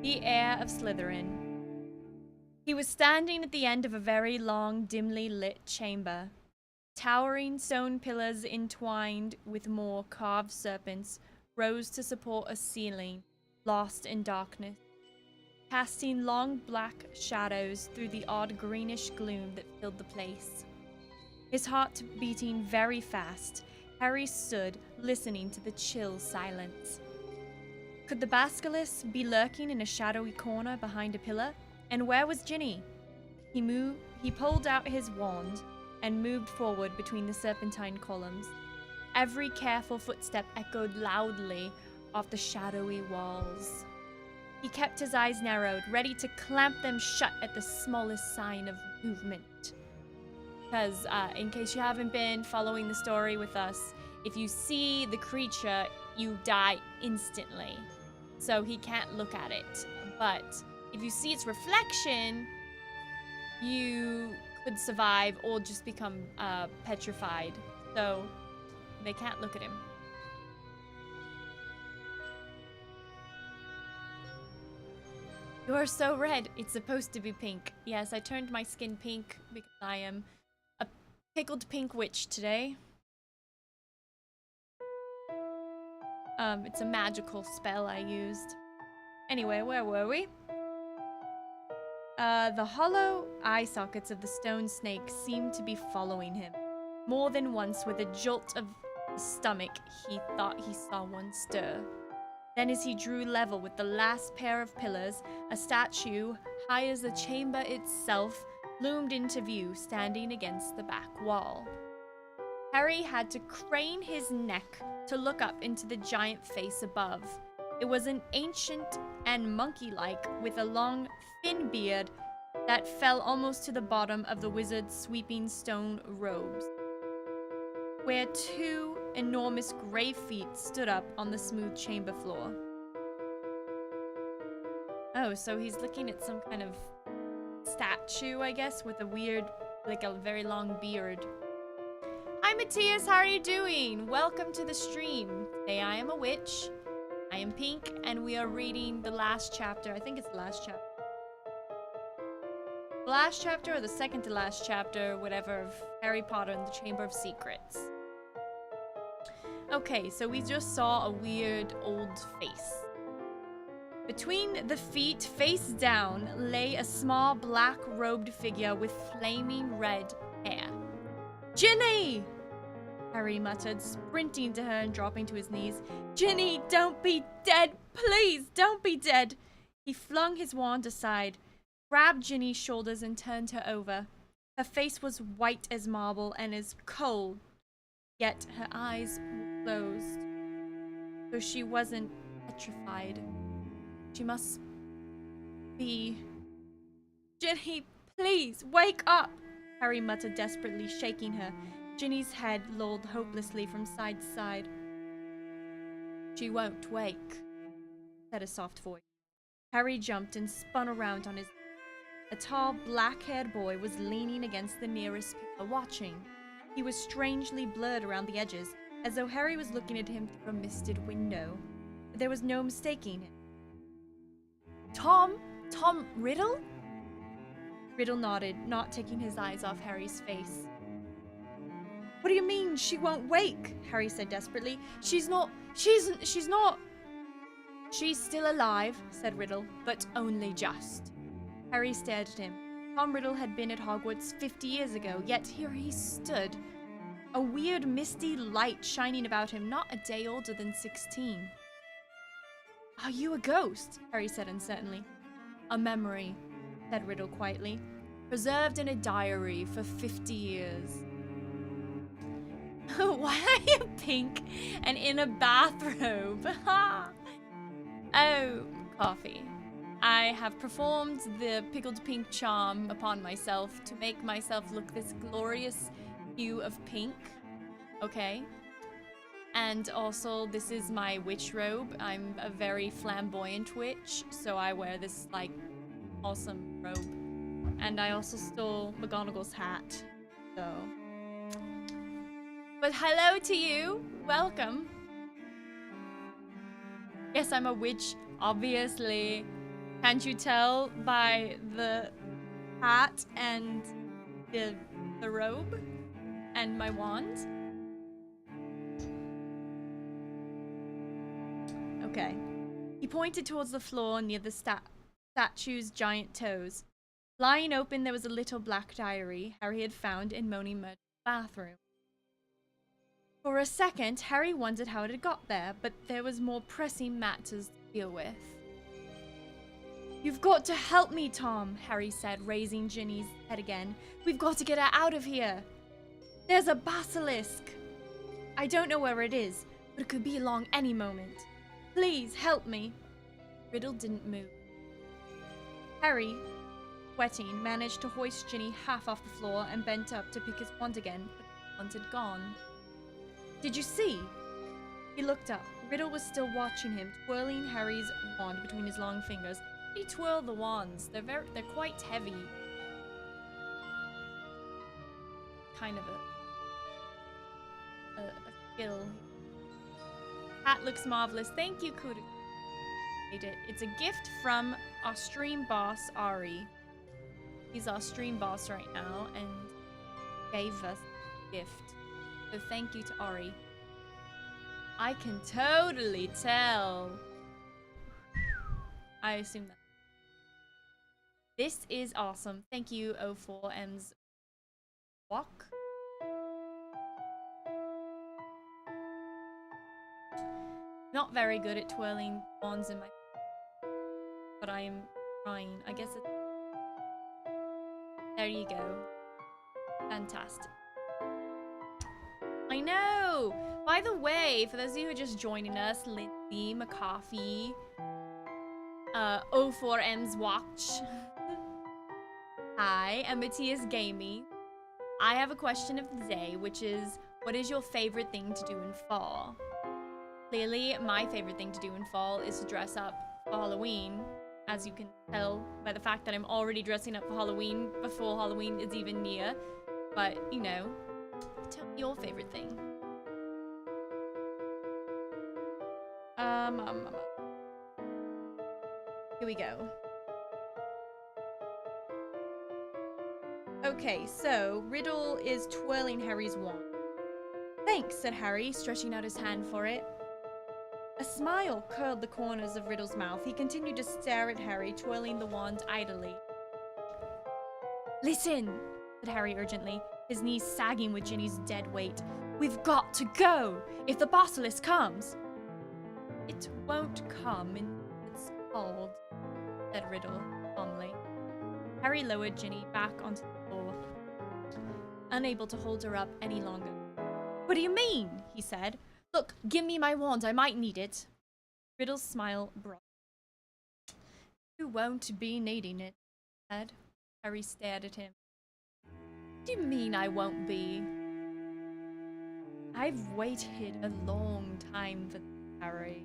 the heir of Slytherin. He was standing at the end of a very long, dimly lit chamber. Towering stone pillars entwined with more carved serpents rose to support a ceiling, lost in darkness, casting long black shadows through the odd greenish gloom that filled the place. His heart beating very fast, Harry stood, listening to the chill silence. Could the basilisk be lurking in a shadowy corner behind a pillar? And where was Ginny? He pulled out his wand and moved forward between the serpentine columns. Every careful footstep echoed loudly off the shadowy walls. He kept his eyes narrowed, ready to clamp them shut at the smallest sign of movement. Because, in case you haven't been following the story with us, if you see the creature, you die instantly. So he can't look at it. But if you see its reflection, you could survive or just become petrified. So they can't look at him. You're so red. It's supposed to be pink. Yes, I turned my skin pink because I am a pickled pink witch today. It's a magical spell I used. Anyway, where were we? The hollow eye sockets of the stone snake seemed to be following him. More than once, with a jolt of the stomach, he thought he saw one stir. Then as he drew level with the last pair of pillars, a statue, high as the chamber itself, loomed into view, standing against the back wall. Harry had to crane his neck to look up into the giant face above. It was an ancient and monkey-like, with a long, thin beard that fell almost to the bottom of the wizard's sweeping stone robes, where two enormous grey feet stood up on the smooth chamber floor. Oh, so he's looking at some kind of statue, I guess, with a weird, like a very long beard. Hi Matthias, how are you doing? Welcome to the stream. Today I am a witch. I am pink, and we are reading the last chapter. I think it's the last chapter. The last chapter or the second to last chapter, whatever, of Harry Potter and the Chamber of Secrets. Okay, so we just saw a weird old face. Between the feet, face down, lay a small black-robed figure with flaming red hair. Ginny! Harry muttered, sprinting to her and dropping to his knees. Ginny, don't be dead! Please, don't be dead! He flung his wand aside, grabbed Ginny's shoulders and turned her over. Her face was white as marble and as cold, yet her eyes were closed. So she wasn't petrified. She must be... Ginny, please, wake up! Harry muttered desperately, shaking her. Ginny's head lolled hopelessly from side to side. She won't wake, said a soft voice. Harry jumped and spun around on his... A tall, black-haired boy was leaning against the nearest pillar, watching. He was strangely blurred around the edges, as though Harry was looking at him through a misted window. But there was no mistaking him. Tom? Tom Riddle? Riddle nodded, not taking his eyes off Harry's face. What do you mean, she won't wake? Harry said desperately. She's not... She's still alive, said Riddle, but only just. Harry stared at him. Tom Riddle had been at Hogwarts 50 years ago, yet here he stood. A weird misty light shining about him, not a day older than 16. Are you a ghost? Harry said uncertainly. A memory, said Riddle quietly, preserved in a diary for 50 years. Why are you pink and in a bathrobe? Oh, coffee. I have performed the pickled pink charm upon myself to make myself look this glorious hue of pink. Okay? And also, this is my witch robe. I'm a very flamboyant witch, so I wear this, like, awesome robe. And I also stole McGonagall's hat, so... But hello to you! Welcome! Yes, I'm a witch, obviously. Can't you tell by the hat and the robe and my wand? Okay. He pointed towards the floor near the statue's giant toes. Lying open, there was a little black diary Harry had found in Moni Murder's bathroom. For a second, Harry wondered how it had got there, but there was more pressing matters to deal with. You've got to help me, Tom, Harry said, raising Ginny's head again. We've got to get her out of here. There's a basilisk. I don't know where it is, but it could be along any moment. Please, help me. Riddle didn't move. Harry, sweating, managed to hoist Ginny half off the floor and bent up to pick his wand again, but the wand had gone. Did you see? He looked up. Riddle was still watching him, twirling Harry's wand between his long fingers. He twirled the wands. They're quite heavy. Kind of a skill. Hat looks marvelous. Thank you, Kudu. It's a gift from our stream boss, Ari. He's our stream boss right now and gave us a gift. So thank you to Ari. I can totally tell. I assume that. This is awesome. Thank you, O4M's walk. Not very good at twirling wands in my, but I am trying. I guess it's... There you go. Fantastic. I know! By the way, for those of you who are just joining us, Lindsay, McCoffee, O4M's Watch. Hi, and Matthias Gaming. I have a question of the day, which is, what is your favorite thing to do in fall? Clearly, my favorite thing to do in fall is to dress up for Halloween, as you can tell by the fact that I'm already dressing up for Halloween before Halloween is even near. But, you know, tell me your favorite thing. Here we go. Okay, so Riddle is twirling Harry's wand. Thanks, said Harry, stretching out his hand for it. A smile curled the corners of Riddle's mouth. He continued to stare at Harry, twirling the wand idly. Listen, said Harry urgently, his knees sagging with Ginny's dead weight. We've got to go! If the basilisk comes! It won't come until it's called, said Riddle calmly. Harry lowered Ginny back onto the floor, unable to hold her up any longer. What do you mean? He said. Look, give me my wand. I might need it. Riddle's smile broadened. You won't be needing it, he said. Harry stared at him. What do you mean I won't be? I've waited a long time for this, Harry,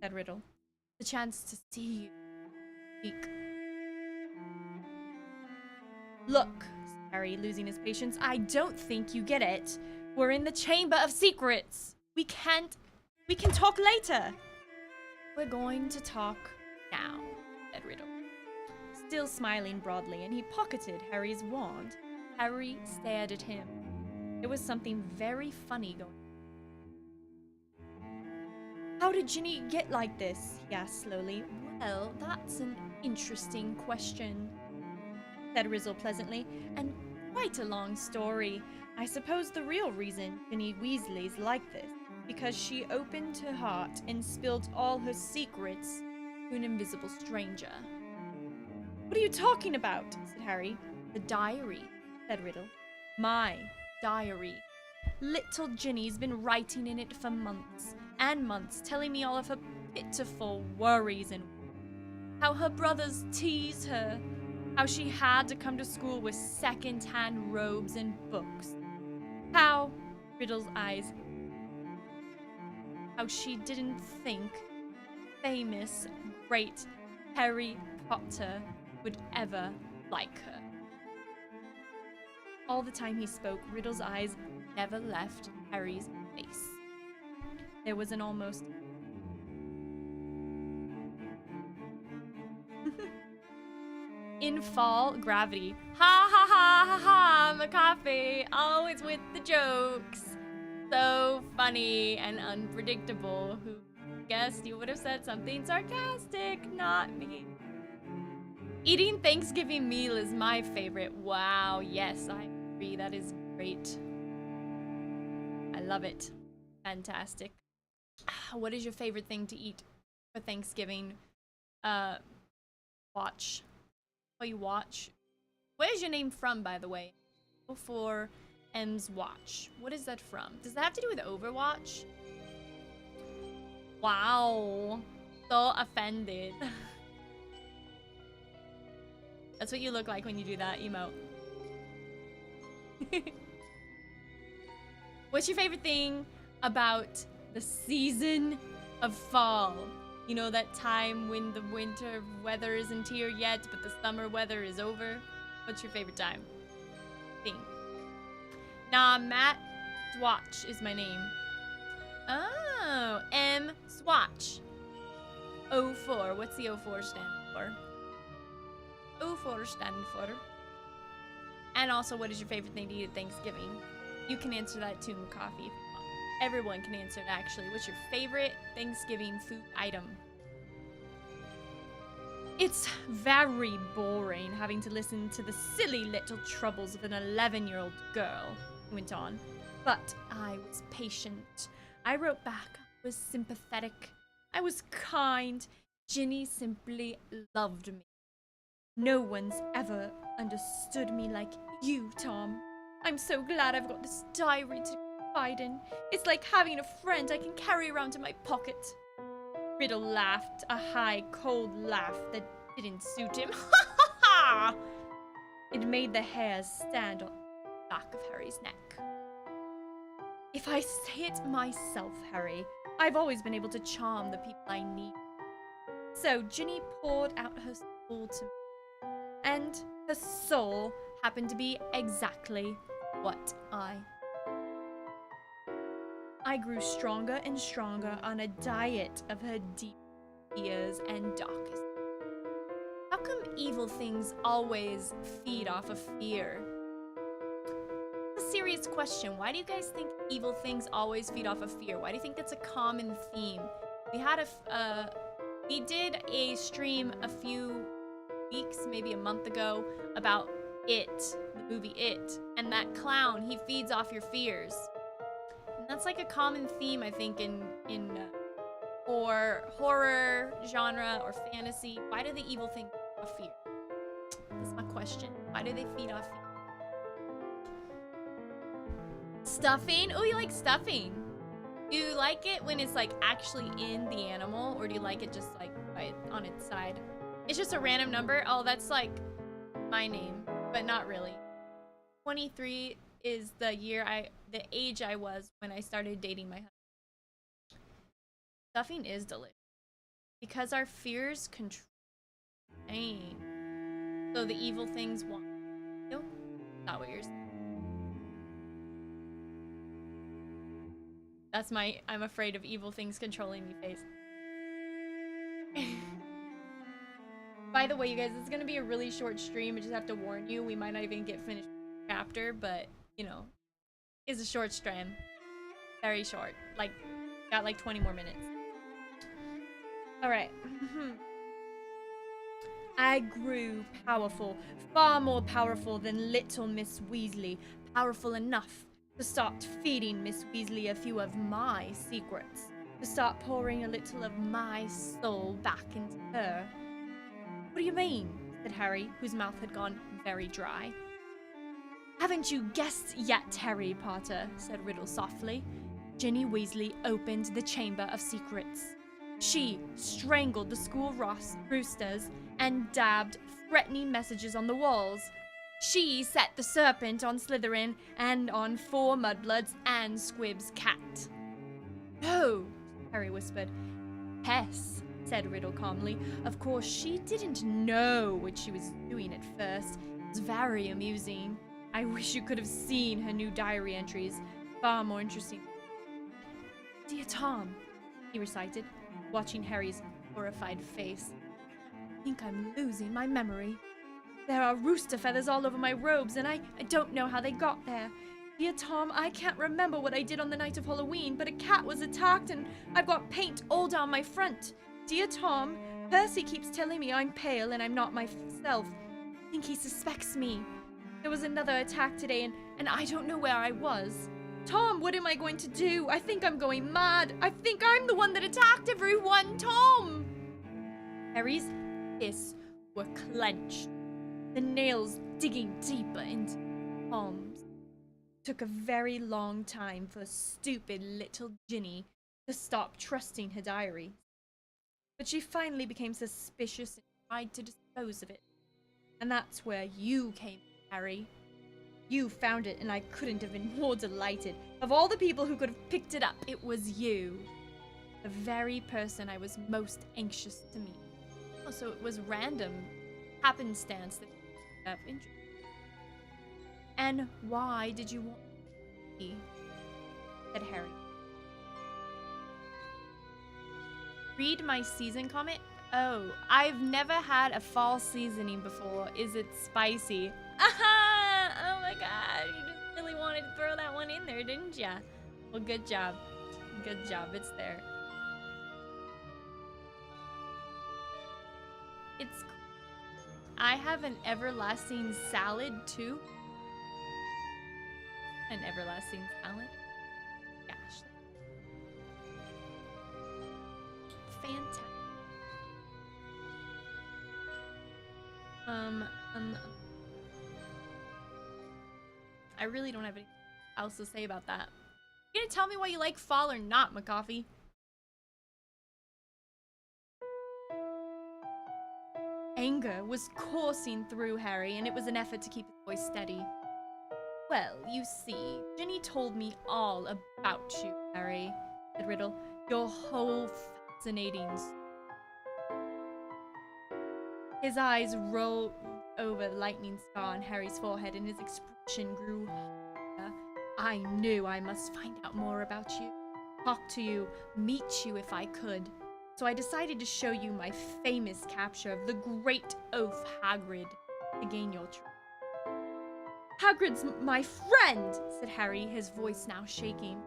said Riddle. The chance to see you speak. Look, said Harry, losing his patience, I don't think you get it. We're in the Chamber of Secrets. We can talk later. We're going to talk now, said Riddle, still smiling broadly, and he pocketed Harry's wand. Harry stared at him. There was something very funny going on. How did Ginny get like this? He asked slowly. Well, that's an interesting question, said Riddle pleasantly, and quite a long story. I suppose the real reason Ginny Weasley's like this, because she opened her heart and spilled all her secrets to an invisible stranger. What are you talking about? Said Harry. The diary, said Riddle. My diary. Little Ginny's been writing in it for months and months, telling me all of her pitiful worries and how her brothers tease her, how she had to come to school with second-hand robes and books, how, Riddle's eyes, how she didn't think famous, great Harry Potter would ever like her. All the time he spoke, Riddle's eyes never left Harry's face. There was an almost In fall, gravity. Ha ha ha ha ha, McCoffee, always with the jokes. So funny and unpredictable. Who guessed you would have said something sarcastic? Not me. Eating Thanksgiving meal is my favorite. Wow, yes, I agree. That is great. I love it. Fantastic. What is your favorite thing to eat for Thanksgiving? Watch. Oh, you watch? Where's your name from, by the way? For M's watch. What is that from? Does that have to do with Overwatch? Wow. So offended. That's what you look like when you do that emote. What's your favorite thing about the season of fall? You know, that time when the winter weather isn't here yet, but the summer weather is over? What's your favorite time? Thing. Nah, Matt Swatch is my name. Oh, M Swatch. 04. What's the 04 stand for? 04 stand for. And also, what is your favorite thing to eat at Thanksgiving? You can answer that too, McCoffee, if you want. Everyone can answer it, actually. What's your favorite Thanksgiving food item? It's very boring having to listen to the silly little troubles of an 11-year-old girl, he went on. But I was patient. I wrote back, I was sympathetic. I was kind. Ginny simply loved me. No one's ever understood me like you, Tom. I'm so glad I've got this diary to confide in. It's like having a friend I can carry around in my pocket. Riddle laughed, a high, cold laugh that didn't suit him. Ha ha ha! It made the hairs stand on the back of Harry's neck. If I say it myself, Harry, I've always been able to charm the people I need. So Ginny poured out her soul to me. And her soul happened to be exactly what I grew stronger and stronger on a diet of her deep fears and darkest. How come evil things always feed off of fear? It's a serious question. Why do you guys think evil things always feed off of fear? Why do you think that's a common theme? We did a stream a few weeks, maybe a month ago, about It, the movie It, and that clown, he feeds off your fears. And that's like a common theme, I think, in or horror genre or fantasy. Why do the evil things feed off fear? That's my question. Why do they feed off fear? Stuffing? Oh, you like stuffing? Do you like it when it's like actually in the animal, or do you like it just like right on its side? It's just a random number. Oh, that's like my name, but not really. 23 is the age I was when I started dating my husband. Stuffing is delicious because our fears control pain. So the evil things want you. Not what you're saying. That's my I'm afraid of evil things controlling me face. By the way, you guys, this is gonna be a really short stream. I just have to warn you, we might not even get finished with the chapter, but you know, it's a short stream. Very short. Like, got like 20 more minutes. Alright. I grew powerful, far more powerful than little Miss Weasley. Powerful enough to start feeding Miss Weasley a few of my secrets. To start pouring a little of my soul back into her. What do you mean? Said Harry, whose mouth had gone very dry. Haven't you guessed yet, Harry Potter? Said Riddle softly. Ginny Weasley opened the Chamber of Secrets. She strangled the school roosters and dabbed threatening messages on the walls. She set the serpent on Slytherin and on 4 mudbloods and Squib's cat. No, Harry whispered. Yes, said Riddle calmly. Of course, she didn't know what she was doing at first. It was very amusing. I wish you could have seen her new diary entries. Far more interesting. Dear Tom, he recited, watching Harry's horrified face. I think I'm losing my memory. There are rooster feathers all over my robes, and I don't know how they got there. Dear Tom, I can't remember what I did on the night of Halloween, but a cat was attacked and I've got paint all down my front. Dear Tom, Percy keeps telling me I'm pale and I'm not myself. I think he suspects me. There was another attack today and I don't know where I was. Tom, what am I going to do? I think I'm going mad. I think I'm the one that attacked everyone, Tom! Harry's fists were clenched, the nails digging deeper into palms. It took a very long time for stupid little Ginny to stop trusting her diary. But she finally became suspicious and tried to dispose of it. And that's where you came, Harry. You found it, and I couldn't have been more delighted. Of all the people who could have picked it up, it was you. The very person I was most anxious to meet. Oh, so it was random happenstance that you have interest. And why did you want me? Said Harry. Read my season comment? Oh, I've never had a fall seasoning before. Is it spicy? Aha! Oh my god, you just really wanted to throw that one in there, didn't ya? Well, good job. Good job, it's there. It's cool. I have an everlasting salad too. An everlasting salad? Gosh. Fantastic. I really don't have anything else to say about that. You gonna tell me why you like fall or not, McCoffee? Anger was coursing through Harry, and it was an effort to keep his voice steady. Well, you see, Ginny told me all about you, Harry, said Riddle. Your whole fascinating... His eyes rolled over the lightning scar on Harry's forehead, and his expression grew harder. I knew I must find out more about you, talk to you, meet you if I could. So I decided to show you my famous capture of the great oaf Hagrid to gain your trust. Hagrid's my friend, said Harry, his voice now shaking.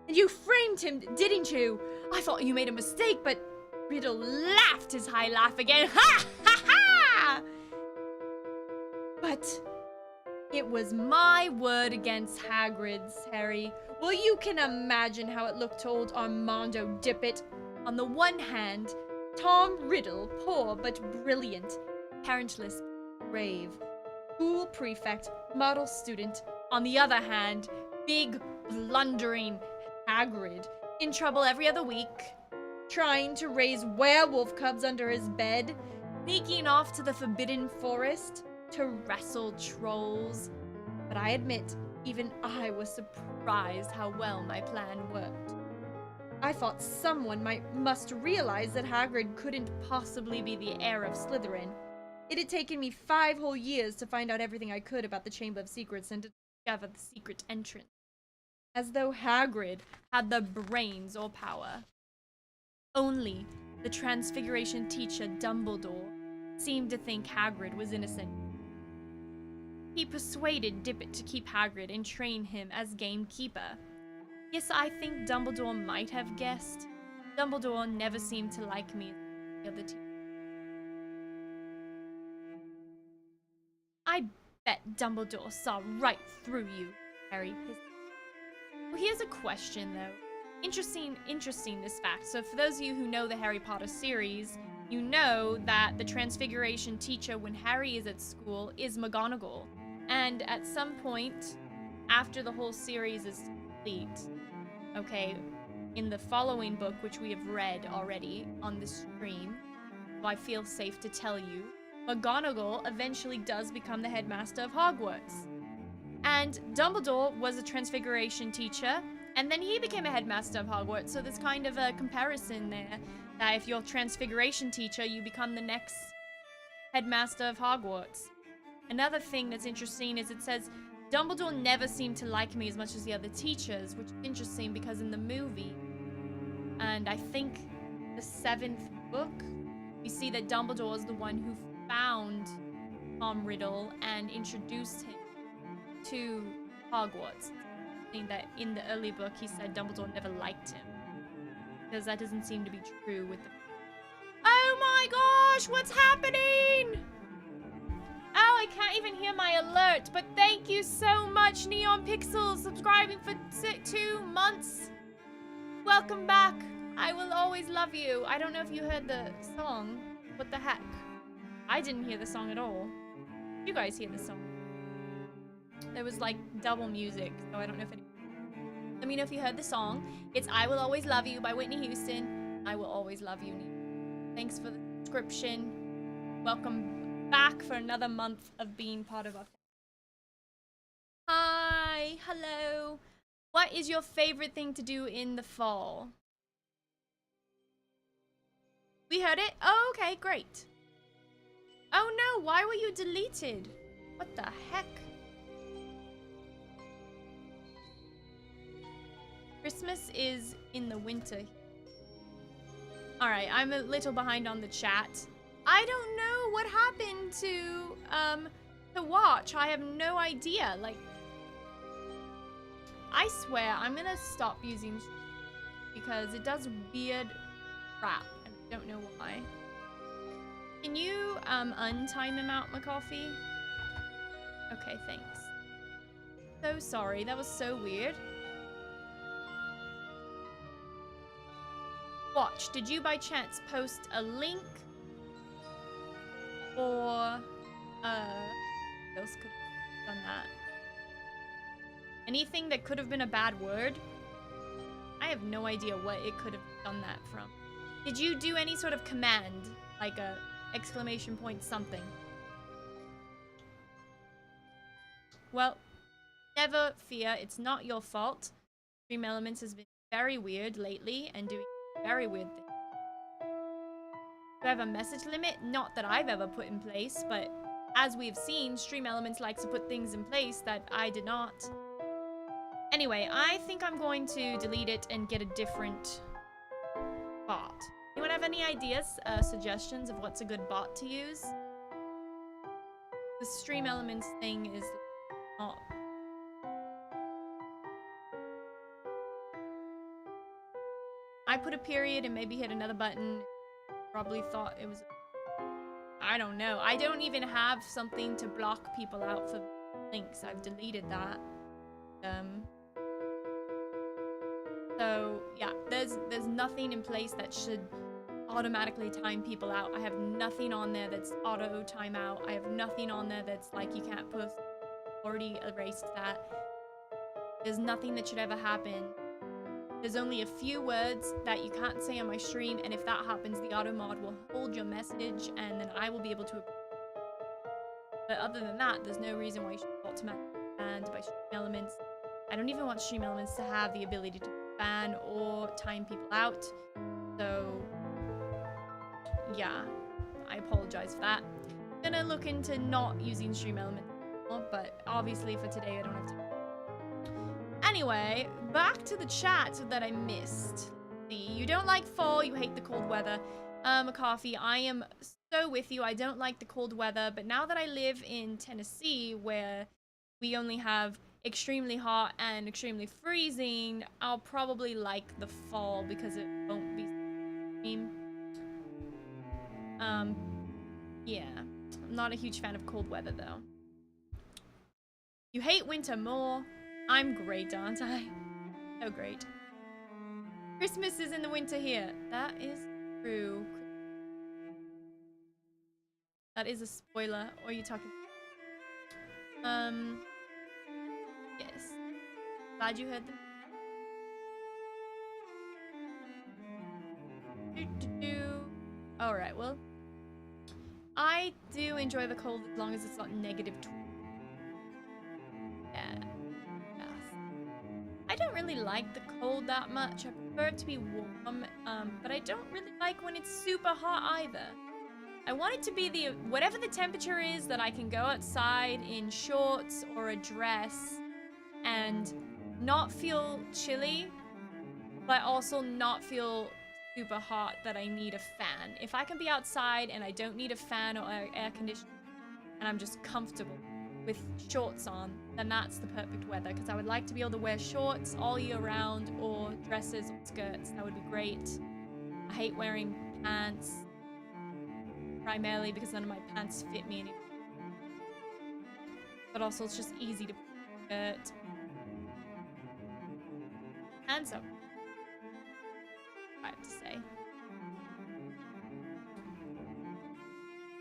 And you framed him, didn't you? I thought you made a mistake, but Riddle laughed his high laugh again. Ha! Ha! Ha! But it was my word against Hagrid's, Harry. Well, you can imagine how it looked to old Armando Dippet. On the one hand, Tom Riddle, poor but brilliant, parentless, brave, school prefect, model student. On the other hand, big, blundering Hagrid, in trouble every other week, trying to raise werewolf cubs under his bed, sneaking off to the Forbidden Forest to wrestle trolls. But I admit, even I was surprised how well my plan worked. I thought someone must realize that Hagrid couldn't possibly be the heir of Slytherin. It had taken me 5 whole years to find out everything I could about the Chamber of Secrets and to discover the secret entrance. As though Hagrid had the brains or power. Only the Transfiguration teacher Dumbledore seemed to think Hagrid was innocent. He persuaded Dippet to keep Hagrid and train him as gamekeeper. Yes, I think Dumbledore might have guessed. Dumbledore never seemed to like me as the other two. I bet Dumbledore saw right through you, Harry hissed. Well, here's a question, though. Interesting this fact. So for those of you who know the Harry Potter series, you know that the Transfiguration teacher when Harry is at school is McGonagall. And at some point, after the whole series is complete, okay, in the following book, which we have read already on the stream, so I feel safe to tell you, McGonagall eventually does become the headmaster of Hogwarts. And Dumbledore was a Transfiguration teacher, and then he became a headmaster of Hogwarts, so there's kind of a comparison there, that if you're a Transfiguration teacher, you become the next headmaster of Hogwarts. Another thing that's interesting is it says, Dumbledore never seemed to like me as much as the other teachers, which is interesting because in the movie, and I think the 7th book, we see that Dumbledore is the one who found Tom Riddle and introduced him to Hogwarts. Saying that in the early book he said Dumbledore never liked him. Because that doesn't seem to be true with the... Oh my gosh, what's happening? Oh, I can't even hear my alert, but thank you so much, Neon Pixels, subscribing for 2 months. Welcome back. I will always love you. I don't know if you heard the song. What the heck? I didn't hear the song at all. You guys hear the song? There was like double music, so I don't know if any... Let me know if you heard the song. It's I Will Always Love You by Whitney Houston. I will always love you, Neon. Thanks for the subscription. Welcome back for another month of being part of our family. Hi, hello. What is your favorite thing to do in the fall? We heard it? Oh, okay, great. Oh no, why were you deleted? What the heck? Christmas is in the winter. Alright, I'm a little behind on the chat. I don't know what happened to watch. I have no idea. Like, I swear I'm gonna stop using because it does weird crap and I don't know why. Can you untime him out, McCoffee? Okay, thanks. So sorry, that was so weird. Watch, did you by chance post a link? Or who else could have done that? Anything that could have been a bad word? I have no idea what it could have done that from. Did you do any sort of command? Like a exclamation point something? Well, never fear, it's not your fault. Stream Elements has been very weird lately and doing very weird things. Do I have a message limit? Not that I've ever put in place, but as we've seen, Stream Elements likes to put things in place that I did not. Anyway, I think I'm going to delete it and get a different bot. Anyone have any ideas, suggestions of what's a good bot to use? The Stream Elements thing is not... I put a period and maybe hit another button. Probably thought it was... I don't know. I don't even have something to block people out for links. I've deleted that. So yeah, there's nothing in place that should automatically time people out. I have nothing on there that's auto timeout. I have nothing on there that's like you can't post. Already erased that. There's nothing that should ever happen. There's only a few words that you can't say on my stream, and if that happens, the auto mod will hold your message, and then I will be able to. But other than that, there's no reason why you should automatically be banned by Stream Elements. I don't even want Stream Elements to have the ability to ban or time people out. So, yeah, I apologize for that. I'm gonna look into not using Stream Elements anymore, but obviously for today I don't have time. Anyway, back to the chat that I missed. You don't like fall, you hate the cold weather. Coffee, I am so with you. I don't like the cold weather, but now that I live in Tennessee, where we only have extremely hot and extremely freezing, I'll probably like the fall because it won't be extreme. Yeah. I'm not a huge fan of cold weather, though. You hate winter more. I'm great, aren't I? So great. Christmas is in the winter here. That is true. That is a spoiler. Or are you talking... Yes. Glad you heard them. Alright, well. I do enjoy the cold as long as it's not negative 20. Yeah. I don't really like the cold that much. I prefer it to be warm, but I don't really like when it's super hot either. I want it to be the whatever the temperature is that I can go outside in shorts or a dress and not feel chilly, but also not feel super hot that I need a fan. If I can be outside and I don't need a fan or air conditioning, and I'm just comfortable with shorts on, then that's the perfect weather, because I would like to be able to wear shorts all year round, or dresses or skirts. That would be great. I hate wearing pants, primarily because none of my pants fit me anymore. But also it's just easy to put a skirt. And so, I have to say.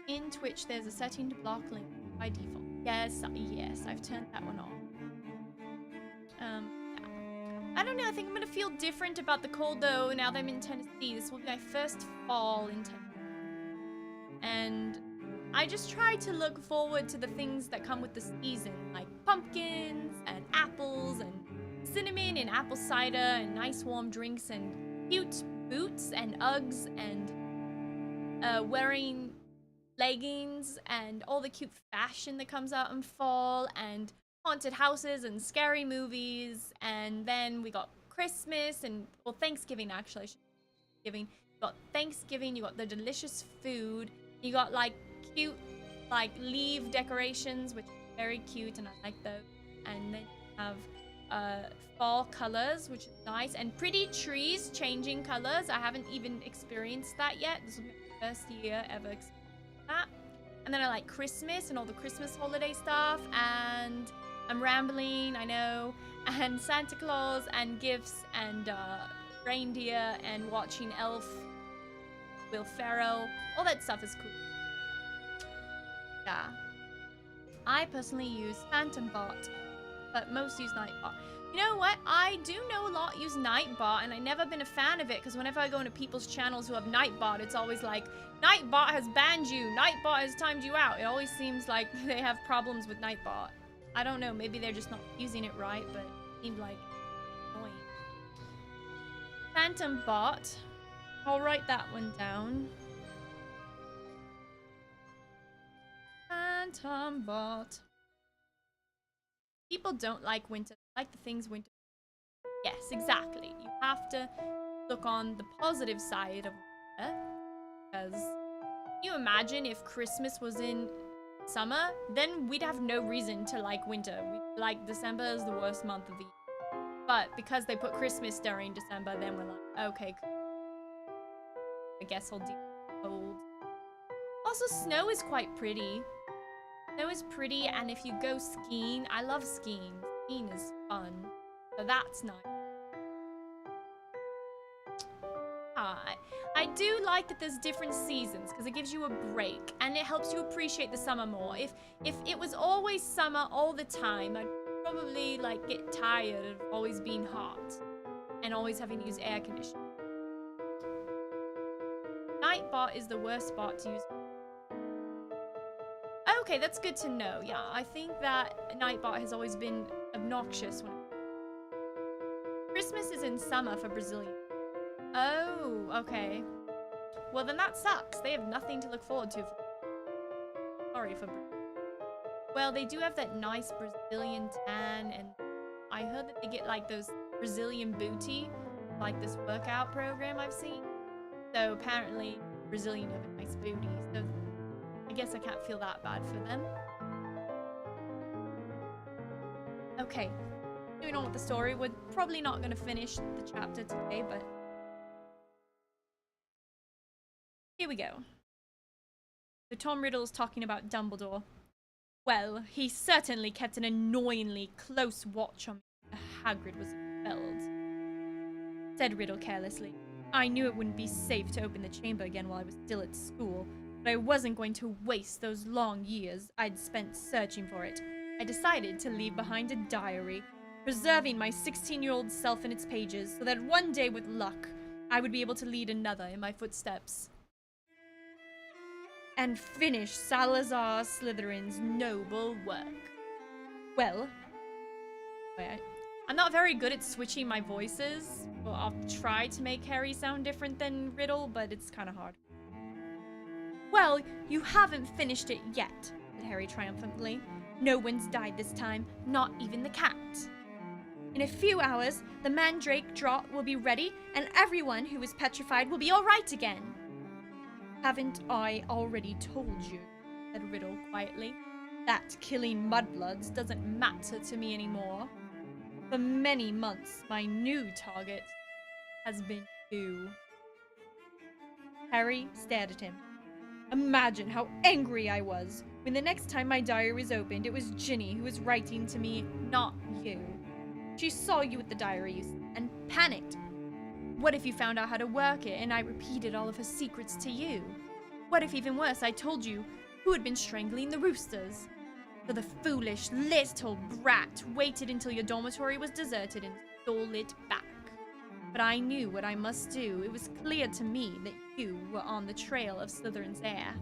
In Twitch, there's a setting to block link by default. Yes, I've turned that one off. Yeah. I don't know, I think I'm gonna feel different about the cold though now that I'm in Tennessee. This will be my first fall in Tennessee. And I just try to look forward to the things that come with the season, like pumpkins and apples and cinnamon and apple cider and nice warm drinks and cute boots and Uggs and wearing leggings and all the cute fashion that comes out in fall and haunted houses and scary movies. And then we got Christmas and, well, Thanksgiving actually. You got Thanksgiving, you got the delicious food, you got like cute like leaf decorations, which are very cute and I like those. And then you have fall colors, which is nice, and pretty trees changing colors. I haven't even experienced that yet. This will be my first year ever experiencing that. And then I like Christmas and all the Christmas holiday stuff, and I'm rambling, I know, and Santa Claus and gifts and reindeer and watching Elf, Will Ferrell, all that stuff is cool. Yeah. I personally use PhantomBot, but most use Nightbot. You know what? I do know a lot use Nightbot, and I've never been a fan of it, because whenever I go into people's channels who have Nightbot, it's always like, Nightbot has banned you, Nightbot has timed you out. It always seems like they have problems with Nightbot. I don't know, maybe they're just not using it right, but it seemed like annoying. PhantomBot. I'll write that one down. PhantomBot. People don't like winter. They like the things winter. Yes, exactly. You have to look on the positive side of winter. Because can you imagine if Christmas was in summer? Then we'd have no reason to like winter. Like December is the worst month of the year. But because they put Christmas during December, then we're like, okay, cool. I guess I'll deal with the cold. Also, snow is quite pretty. Snow is pretty, and if you go skiing, I love skiing. Skiing is fun. So that's nice. I do like that there's different seasons, because it gives you a break, and it helps you appreciate the summer more. If it was always summer all the time, I'd probably like get tired of always being hot and always having to use air conditioning. Nightbot is the worst bot to use. Okay, that's good to know. Yeah, I think that Nightbot has always been obnoxious when Christmas is in summer for Brazilians. Oh, okay. Well, then that sucks. They have nothing to look forward to. Sorry for Well, they do have that nice Brazilian tan, and I heard that they get like those Brazilian booty, like this workout program I've seen. So apparently Brazilian have a nice booty, so I guess I can't feel that bad for them. Okay, moving on with the story. We're probably not going to finish the chapter today, but here we go. So Tom Riddle's talking about Dumbledore. Well, he certainly kept an annoyingly close watch on me after Hagrid was expelled, said Riddle carelessly. I knew it wouldn't be safe to open the chamber again while I was still at school, but I wasn't going to waste those long years I'd spent searching for it. I decided to leave behind a diary, preserving my 16-year-old self in its pages, so that one day, with luck, I would be able to lead another in my footsteps and finish Salazar Slytherin's noble work. Well, I'm not very good at switching my voices. Well, I'll try to make Harry sound different than Riddle, but it's kind of hard. Well, you haven't finished it yet, said Harry triumphantly. No one's died this time, not even the cat. In a few hours, the mandrake draught will be ready, and everyone who is petrified will be all right again. Haven't I already told you, said Riddle quietly. that killing mudbloods doesn't matter to me anymore. For many months, my new target has been you. Harry stared at him. Imagine how angry I was when the next time my diary was opened, it was Ginny who was writing to me, not you. She saw you with the diaries and panicked. What if you found out how to work it and I repeated all of her secrets to you? What if, even worse, I told you who had been strangling the roosters? So the foolish little brat waited until your dormitory was deserted and stole it back. But I knew what I must do. It was clear to me that you were on the trail of Slytherin's heir.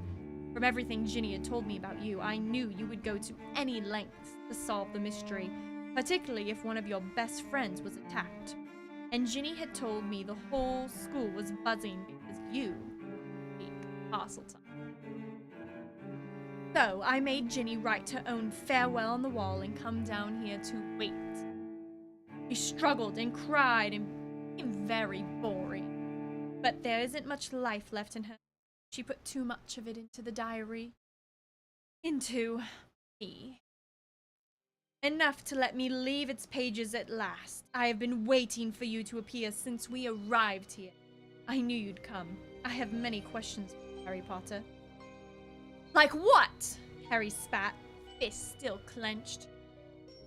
From everything Ginny had told me about you, I knew you would go to any lengths to solve the mystery, particularly if one of your best friends was attacked. And Ginny had told me the whole school was buzzing because you beat Parselton. So I made Ginny write her own farewell on the wall and come down here to wait. She struggled and cried and became very boring. But there isn't much life left in her. She put too much of it into the diary. Into me. Enough to let me leave its pages at last. I have been waiting for you to appear since we arrived here. I knew you'd come. I have many questions for you, Harry Potter. Like what? Harry spat, fist still clenched.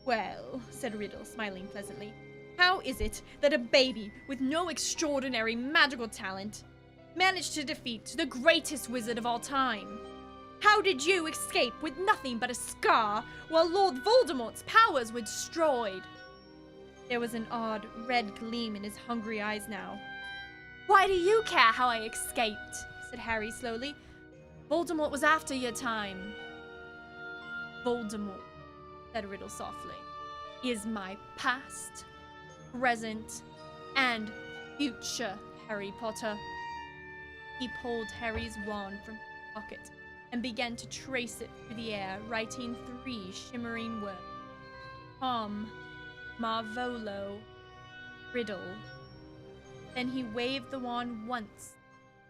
Well, said Riddle, smiling pleasantly, how is it that a baby with no extraordinary magical talent managed to defeat the greatest wizard of all time? How did you escape with nothing but a scar while Lord Voldemort's powers were destroyed? There was an odd red gleam in his hungry eyes now. Why do you care how I escaped? Said Harry slowly. Voldemort was after your time. Voldemort, said Riddle softly, is my past, present, and future, Harry Potter. He pulled Harry's wand from his pocket and began to trace it through the air, writing 3 shimmering words. Tom, Marvolo, Riddle. Then he waved the wand once,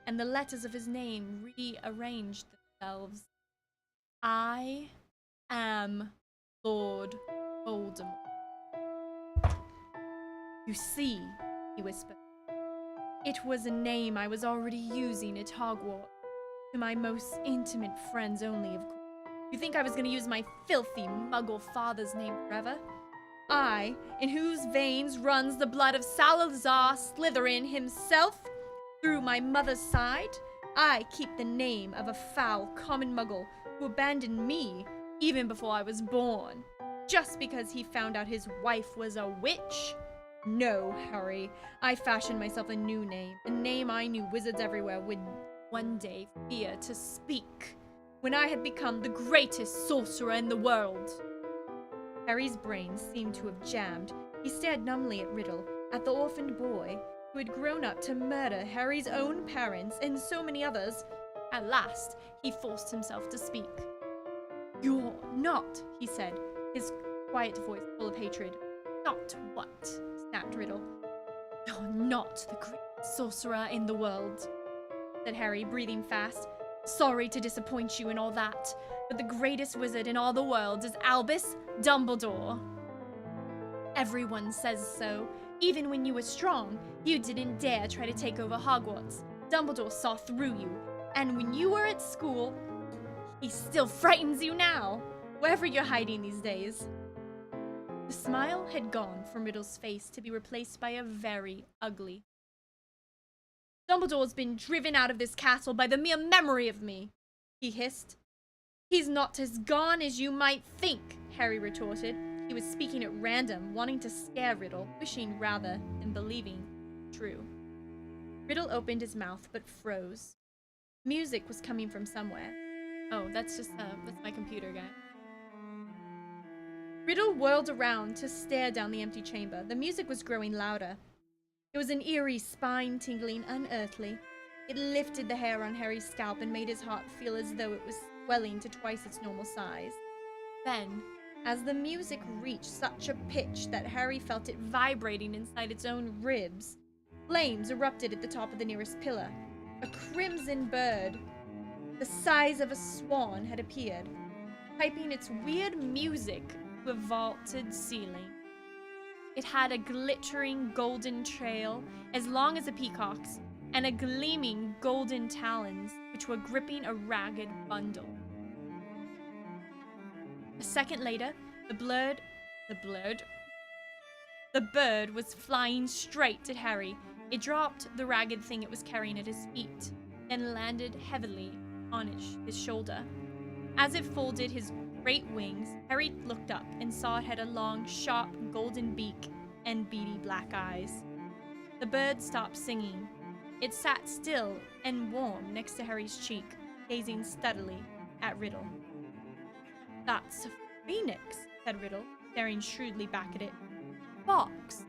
and the letters of his name rearranged themselves. I am Lord Voldemort. You see, he whispered, it was a name I was already using at Hogwarts. To my most intimate friends only, of course. You think I was going to use my filthy muggle father's name forever? I, in whose veins runs the blood of Salazar Slytherin himself, through my mother's side, I keep the name of a foul common muggle who abandoned me even before I was born, just because he found out his wife was a witch? No, Harry, I fashioned myself a new name, a name I knew wizards everywhere would one day fear to speak, when I had become the greatest sorcerer in the world. Harry's brain seemed to have jammed. He stared numbly at Riddle, at the orphaned boy who had grown up to murder Harry's own parents and so many others. At last, he forced himself to speak. You're not, he said, his quiet voice full of hatred. Not what? Snapped Riddle. You're not the greatest sorcerer in the world, said Harry, breathing fast. Sorry to disappoint you and all that, but the greatest wizard in all the world is Albus Dumbledore. Everyone says so. Even when you were strong, you didn't dare try to take over Hogwarts. Dumbledore saw through you, and when you were at school, he still frightens you now, wherever you're hiding these days. The smile had gone from Riddle's face to be replaced by a very ugly. Dumbledore's been driven out of this castle by the mere memory of me, he hissed. He's not as gone as you might think, Harry retorted. He was speaking at random, wanting to scare Riddle, wishing rather than believing true. Riddle opened his mouth but froze. Music was coming from somewhere. Oh, that's my computer guy. Riddle whirled around to stare down the empty chamber. The music was growing louder. It was an eerie, spine-tingling, unearthly. It lifted the hair on Harry's scalp and made his heart feel as though it was swelling to twice its normal size. Then, as the music reached such a pitch that Harry felt it vibrating inside its own ribs, flames erupted at the top of the nearest pillar. A crimson bird, the size of a swan, had appeared. piping its weird music to a vaulted ceiling. It had a glittering golden trail as long as a peacock's, and a gleaming golden talons which were gripping a ragged bundle. A second later, the bird was flying straight at Harry. It dropped the ragged thing it was carrying at his feet, then landed heavily on his shoulder. As it folded his great wings, Harry looked up and saw it had a long, sharp, golden beak and beady black eyes. The bird stopped singing. It sat still and warm next to Harry's cheek, gazing steadily at Riddle. "That's a phoenix," said Riddle, staring shrewdly back at it. "Fox,"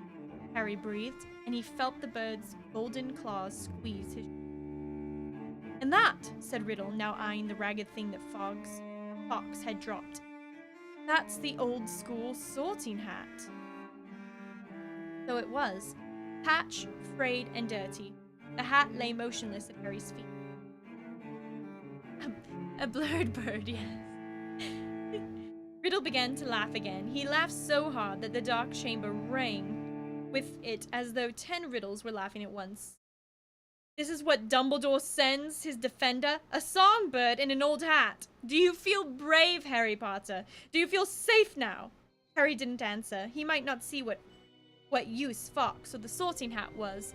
Harry breathed, and he felt the bird's golden claws squeeze his. "And that," said Riddle, now eyeing the ragged thing that Fox had dropped. "That's the old school sorting hat." So it was. Patched, frayed, and dirty. The hat lay motionless at Harry's feet. A blurred bird, yes. Riddle began to laugh again. He laughed so hard that the dark chamber rang with it as though 10 riddles were laughing at once. "This is what Dumbledore sends his defender? A songbird in an old hat. Do you feel brave, Harry Potter? Do you feel safe now?" Harry didn't answer. He might not see what use Fox or the sorting hat was,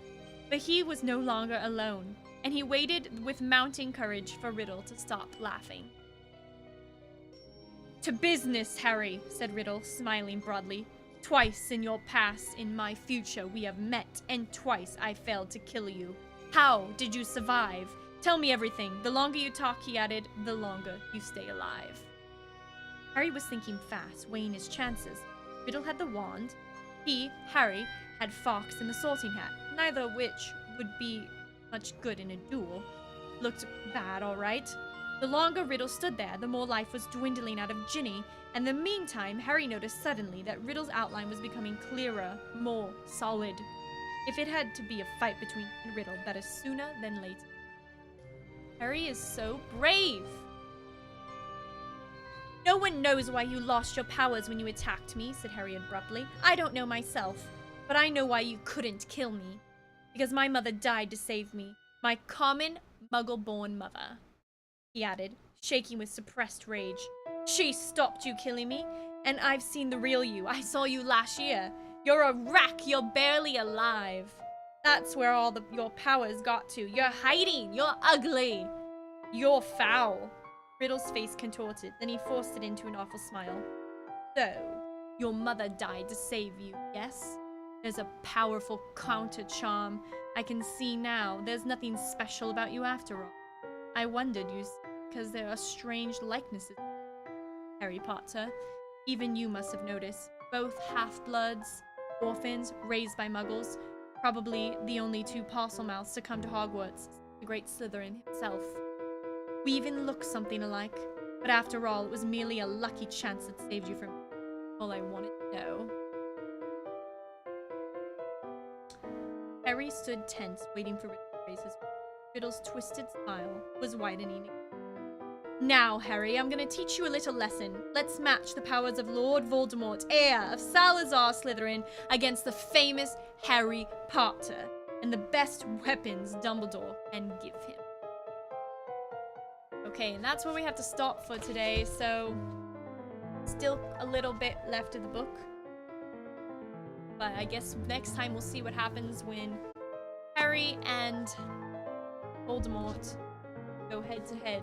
but he was no longer alone, and he waited with mounting courage for Riddle to stop laughing. "To business, Harry," said Riddle, smiling broadly. "Twice in your past, in my future, we have met, and twice I failed to kill you. How did you survive? Tell me everything. The longer you talk," he added, "the longer you stay alive." Harry was thinking fast, weighing his chances. Riddle had the wand. He, Harry, had Fox and the sorting hat, neither of which would be much good in a duel. Looked bad, all right. The longer Riddle stood there, the more life was dwindling out of Ginny, and in the meantime, Harry noticed suddenly that Riddle's outline was becoming clearer, more solid. If it had to be a fight between him and Riddle, better sooner than later. Harry is so brave. "No one knows why you lost your powers when you attacked me," said Harry abruptly. "I don't know myself, but I know why you couldn't kill me. Because my mother died to save me. My common, muggle-born mother," he added, shaking with suppressed rage. "She stopped you killing me, and I've seen the real you. I saw you last year. You're a wreck. You're barely alive. That's where all your powers got to. You're hiding. You're ugly. You're foul." Riddle's face contorted, then he forced it into an awful smile. "So, your mother died to save you, yes? There's a powerful counter-charm. I can see now. There's nothing special about you after all. I wondered, because there are strange likenesses. Harry Potter, even you must have noticed. Both half-bloods, orphans, raised by muggles, probably the only 2 Parselmouths to come to Hogwarts, the great Slytherin himself. We even look something alike, but after all, it was merely a lucky chance that saved you from all I wanted to know." Harry stood tense, waiting for Riddle to raise his voice. Riddle's twisted smile was widening. "Now, Harry, I'm gonna teach you a little lesson. Let's match the powers of Lord Voldemort, heir of Salazar Slytherin, against the famous Harry Potter, and the best weapons Dumbledore can give him." Okay, and that's where we have to stop for today, so still a little bit left of the book. But I guess next time we'll see what happens when Harry and Voldemort go head to head.